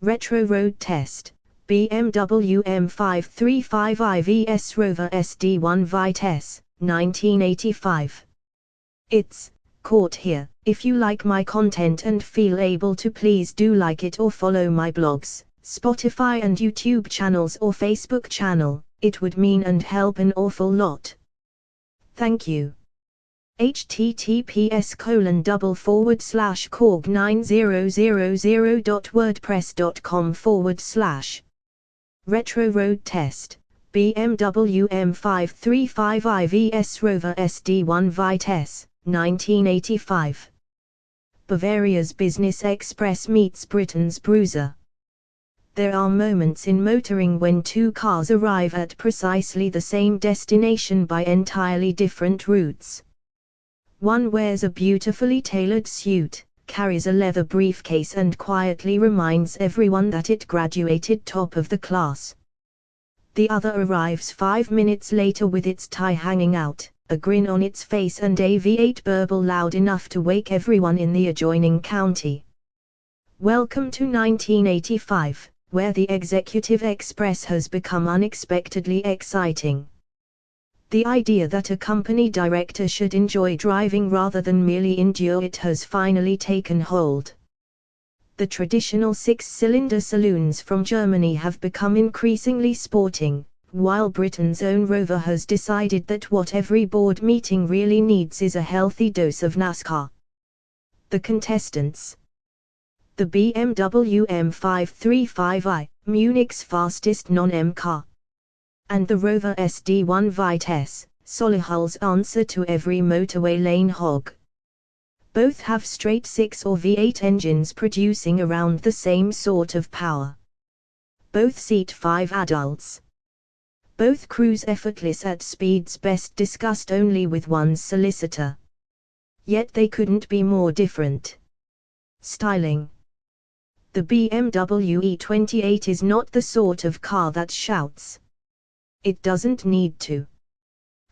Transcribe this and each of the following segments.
Retro Road Test, BMW M535i vs Rover SD1 Vitesse, 1985. It's caught here. If you like my content and feel able to, please do like it or follow my blogs, Spotify and YouTube channels or Facebook channel. It would mean and help an awful lot. Thank you. https://korg9000.wordpress.com/ Retro Road Test, BMW M535i vs Rover SD1 Vitesse, 1985. Bavaria's Business Express meets Britain's Bruiser. There are moments in motoring when two cars arrive at precisely the same destination by entirely different routes. One wears a beautifully tailored suit, carries a leather briefcase and quietly reminds everyone that it graduated top of the class. The other arrives 5 minutes later with its tie hanging out, a grin on its face and a V8 burble loud enough to wake everyone in the adjoining county. Welcome to 1985, where the Executive Express has become unexpectedly exciting. The idea that a company director should enjoy driving rather than merely endure it has finally taken hold. The traditional 6-cylinder saloons from Germany have become increasingly sporting, while Britain's own Rover has decided that what every board meeting really needs is a healthy dose of NASCAR. The contestants: the BMW M535i, Munich's fastest non-M car, and the Rover SD1 Vitesse, Solihull's answer to every motorway lane hog. Both have straight 6 or V8 engines producing around the same sort of power. Both seat 5 adults. Both cruise effortless at speeds best discussed only with one's solicitor. Yet they couldn't be more different. Styling. The BMW E28 is not the sort of car that shouts. It doesn't need to.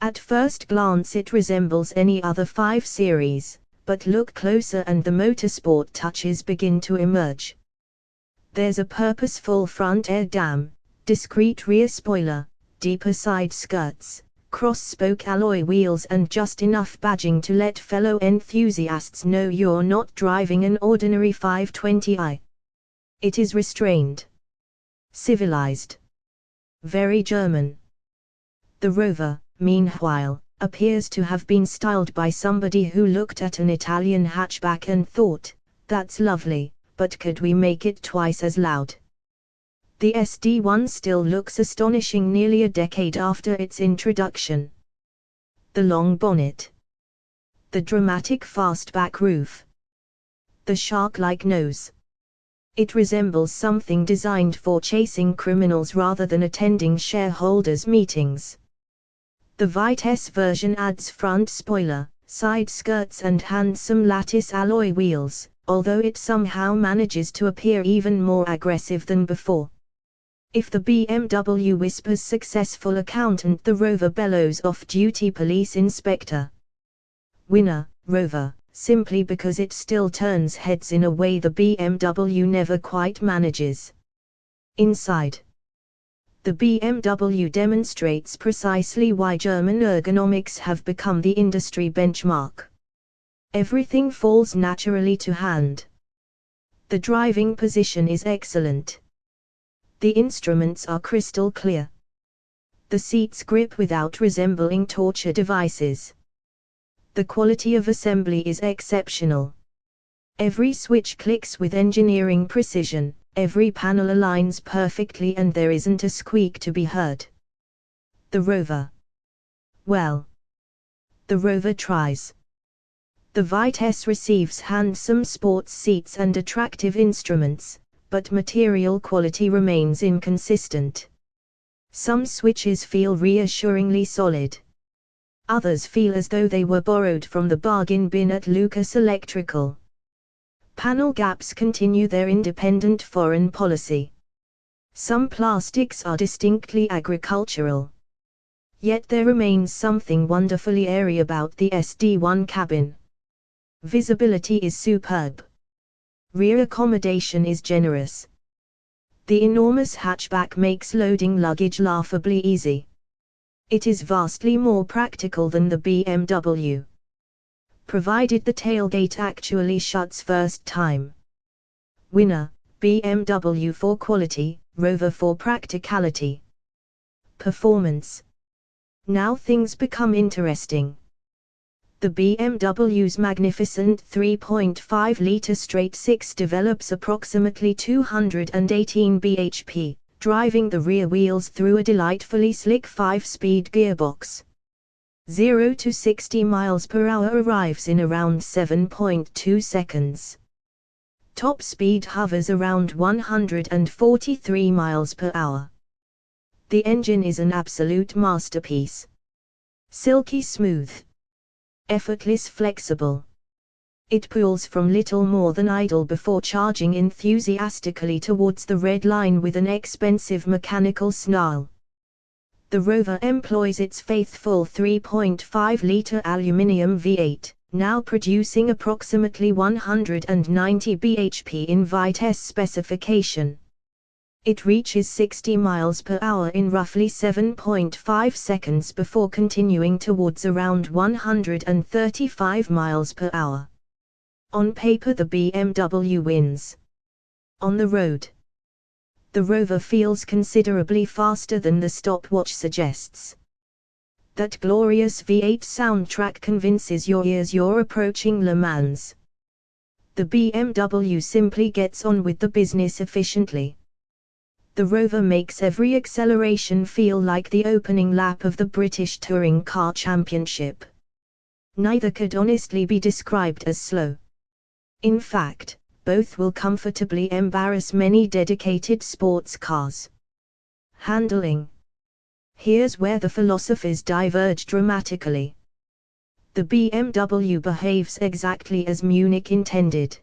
At first glance it resembles any other 5 Series, but look closer and the motorsport touches begin to emerge. There's a purposeful front air dam, discreet rear spoiler, deeper side skirts, cross-spoke alloy wheels and just enough badging to let fellow enthusiasts know you're not driving an ordinary 520i. It is restrained. Civilized. Very German. The Rover, meanwhile, appears to have been styled by somebody who looked at an Italian hatchback and thought, "That's lovely, but could we make it twice as loud?" The SD1 still looks astonishing nearly a decade after its introduction. The long bonnet. The dramatic fastback roof. The shark-like nose. It resembles something designed for chasing criminals rather than attending shareholders' meetings. The Vitesse version adds front spoiler, side skirts and handsome lattice alloy wheels, although it somehow manages to appear even more aggressive than before. If the BMW whispers successful accountant, the Rover bellows off-duty police inspector. Winner, Rover, simply because it still turns heads in a way the BMW never quite manages. Inside. The BMW demonstrates precisely why German ergonomics have become the industry benchmark. Everything falls naturally to hand. The driving position is excellent. The instruments are crystal clear. The seats grip without resembling torture devices. The quality of assembly is exceptional. Every switch clicks with engineering precision. Every panel aligns perfectly and there isn't a squeak to be heard. The Rover. Well. The Rover tries. The Vitesse receives handsome sports seats and attractive instruments, but material quality remains inconsistent. Some switches feel reassuringly solid. Others feel as though they were borrowed from the bargain bin at Lucas Electrical. Panel gaps continue their independent foreign policy. Some plastics are distinctly agricultural. Yet there remains something wonderfully airy about the SD1 cabin. Visibility is superb. Rear accommodation is generous. The enormous hatchback makes loading luggage laughably easy. It is vastly more practical than the BMW. Provided the tailgate actually shuts first time. Winner, BMW for quality, Rover for practicality. Performance. Now things become interesting. The BMW's magnificent 3.5-litre straight-six develops approximately 218 bhp, driving the rear wheels through a delightfully slick 5-speed gearbox. 0 to 60 miles per hour arrives in around 7.2 seconds. Top speed hovers around 143 miles per hour. The engine is an absolute masterpiece. Silky smooth. Effortless flexible. It pulls from little more than idle before charging enthusiastically towards the red line with an expensive mechanical snarl. The Rover employs its faithful 3.5-litre aluminium V8, now producing approximately 190 bhp in Vitesse specification. It reaches 60 miles per hour in roughly 7.5 seconds before continuing towards around 135 miles per hour. On paper the BMW wins. On the road, the Rover feels considerably faster than the stopwatch suggests. That glorious V8 soundtrack convinces your ears you're approaching Le Mans. The BMW simply gets on with the business efficiently. The Rover makes every acceleration feel like the opening lap of the British Touring Car Championship. Neither could honestly be described as slow. In fact, both will comfortably embarrass many dedicated sports cars. Handling. Here's where the philosophies diverge dramatically. The BMW behaves exactly as Munich intended.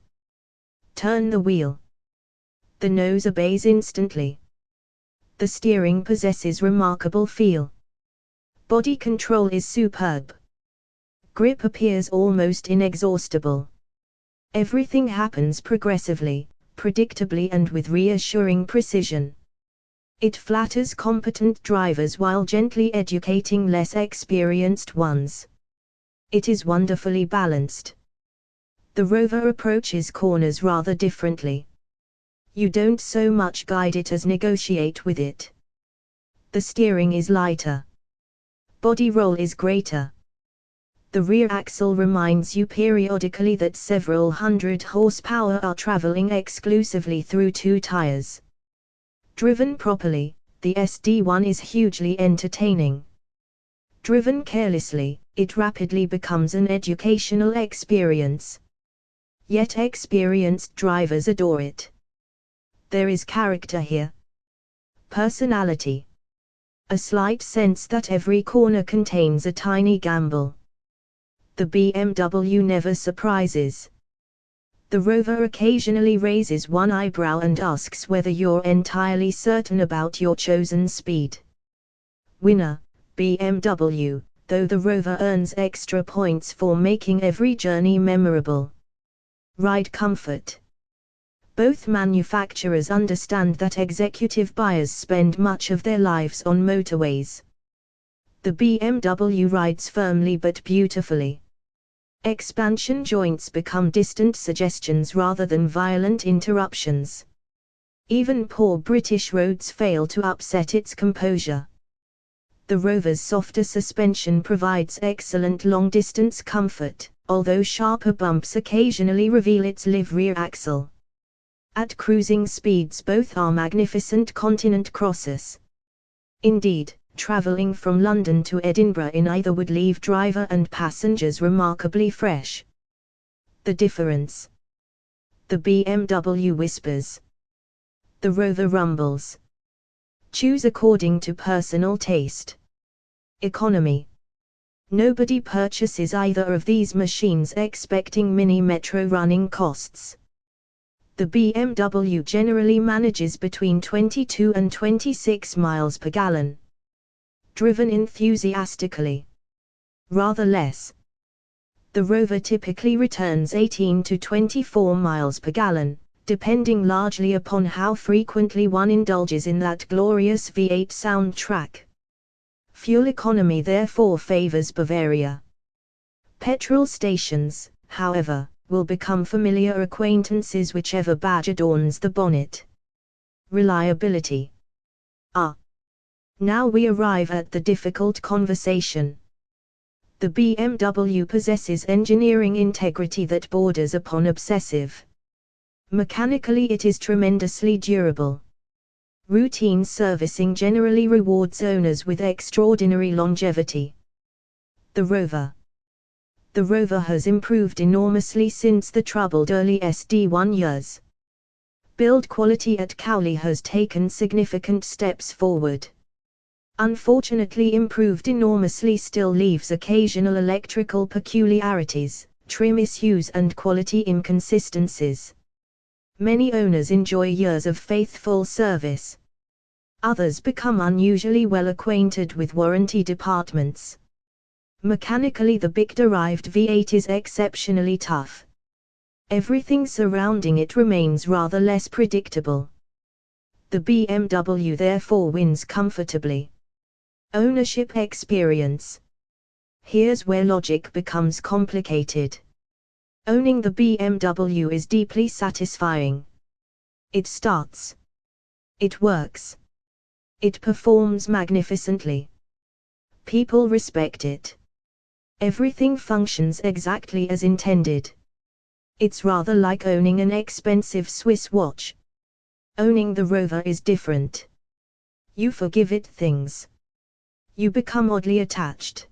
Turn the wheel. The nose obeys instantly. The steering possesses remarkable feel. Body control is superb. Grip appears almost inexhaustible. Everything happens progressively, predictably and with reassuring precision. It flatters competent drivers while gently educating less experienced ones. It is wonderfully balanced. The Rover approaches corners rather differently. You don't so much guide it as negotiate with it. The steering is lighter. Body roll is greater. The rear axle reminds you periodically that several hundred horsepower are traveling exclusively through two tires. Driven properly, the SD1 is hugely entertaining. Driven carelessly, it rapidly becomes an educational experience. Yet experienced drivers adore it. There is character here. Personality. A slight sense that every corner contains a tiny gamble. The BMW never surprises. The Rover occasionally raises one eyebrow and asks whether you're entirely certain about your chosen speed. Winner, BMW, though the Rover earns extra points for making every journey memorable. Ride comfort. Both manufacturers understand that executive buyers spend much of their lives on motorways. The BMW rides firmly but beautifully. Expansion joints become distant suggestions rather than violent interruptions. Even poor British roads fail to upset its composure. The Rover's softer suspension provides excellent long-distance comfort, although sharper bumps occasionally reveal its live rear axle. At cruising speeds both are magnificent continent crossers. Indeed, travelling from London to Edinburgh in either would leave driver and passengers remarkably fresh. The difference. The BMW whispers. The Rover rumbles. Choose according to personal taste. Economy. Nobody purchases either of these machines expecting mini metro running costs. The BMW generally manages between 22 and 26 miles per gallon. Driven enthusiastically. Rather less. The Rover typically returns 18 to 24 miles per gallon, depending largely upon how frequently one indulges in that glorious V8 soundtrack. Fuel economy therefore favors Bavaria. Petrol stations, however, will become familiar acquaintances whichever badge adorns the bonnet. Reliability. Now we arrive at the difficult conversation. The BMW possesses engineering integrity that borders upon obsessive. Mechanically it is tremendously durable. Routine servicing generally rewards owners with extraordinary longevity. The Rover. The Rover has improved enormously since the troubled early SD1 years. Build quality at Cowley has taken significant steps forward. Unfortunately, improved enormously still leaves occasional electrical peculiarities, trim issues and quality inconsistencies. Many owners enjoy years of faithful service. Others become unusually well acquainted with warranty departments. Mechanically, the big-derived V8 is exceptionally tough. Everything surrounding it remains rather less predictable. The BMW therefore wins comfortably. Ownership experience. Here's where logic becomes complicated. Owning the BMW is deeply satisfying. It starts. It works. It performs magnificently. People respect it. Everything functions exactly as intended. It's rather like owning an expensive Swiss watch. Owning the Rover is different. You forgive it things. You become oddly attached.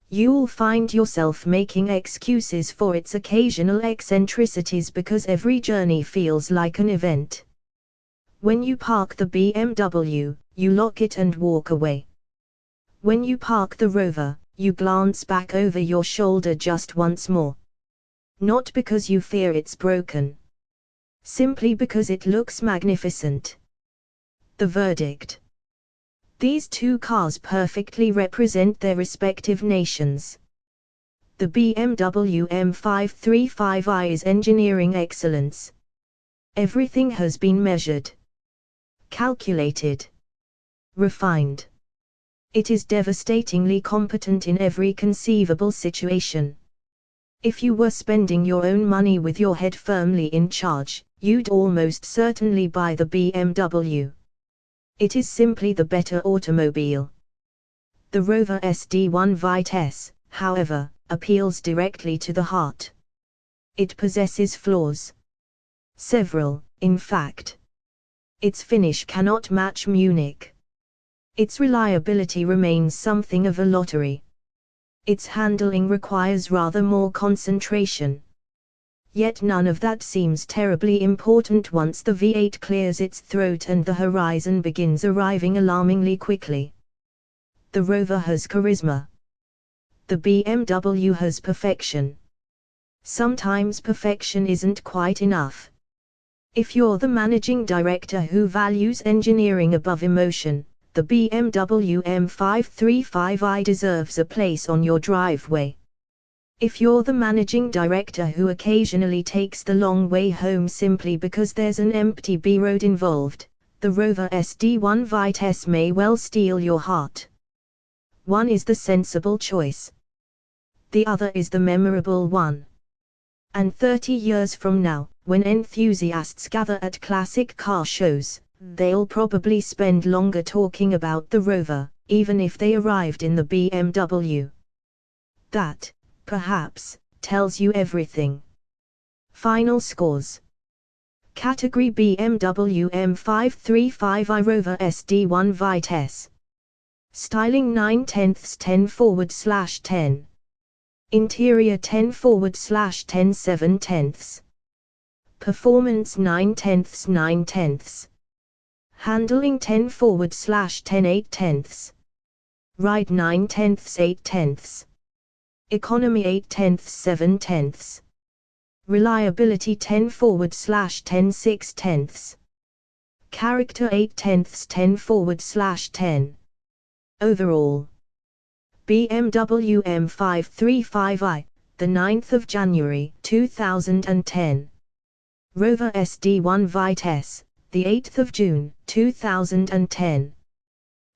You'll find yourself making excuses for its occasional eccentricities because every journey feels like an event. When you park the BMW, you lock it and walk away. When you park the Rover, you glance back over your shoulder just once more. Not because you fear it's broken. Simply because it looks magnificent. The verdict. These two cars perfectly represent their respective nations. The BMW M535i is engineering excellence. Everything has been measured, calculated, refined. It is devastatingly competent in every conceivable situation. If you were spending your own money with your head firmly in charge, you'd almost certainly buy the BMW. It is simply the better automobile. The Rover SD1 Vitesse, however, appeals directly to the heart. It possesses flaws. Several, in fact. Its finish cannot match Munich. Its reliability remains something of a lottery. Its handling requires rather more concentration. Yet none of that seems terribly important once the V8 clears its throat and the horizon begins arriving alarmingly quickly. The Rover has charisma. The BMW has perfection. Sometimes perfection isn't quite enough. If you're the managing director who values engineering above emotion, the BMW M535i deserves a place on your driveway. If you're the managing director who occasionally takes the long way home simply because there's an empty B road involved, the Rover SD1 Vitesse may well steal your heart. One is the sensible choice. The other is the memorable one. And 30 years from now, when enthusiasts gather at classic car shows, they'll probably spend longer talking about the Rover, even if they arrived in the BMW. That, perhaps, tells you everything. Final scores. Category BMW M535i Rover SD1 Vitesse. Styling 9/10 10/10. Interior 10/10 7/10. Performance 9/10 9/10. Handling 10/10 8/10. Ride 9/10 8/10. Economy 8/10 7/10. Reliability 10/10 6/10. Character 8/10 10/10. Overall. BMW M535i, the 9th of January 2010. Rover SD1 Vitesse, the 8th of June, 2010.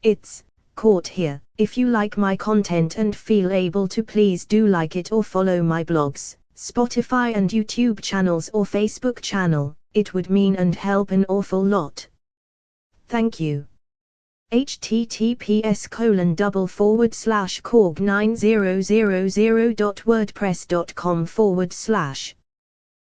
It's caught here. If you like my content and feel able to, please do like it or follow my blogs, Spotify and YouTube channels or Facebook channel. It would mean and help an awful lot. Thank you. https://korg9000.wordpress.com/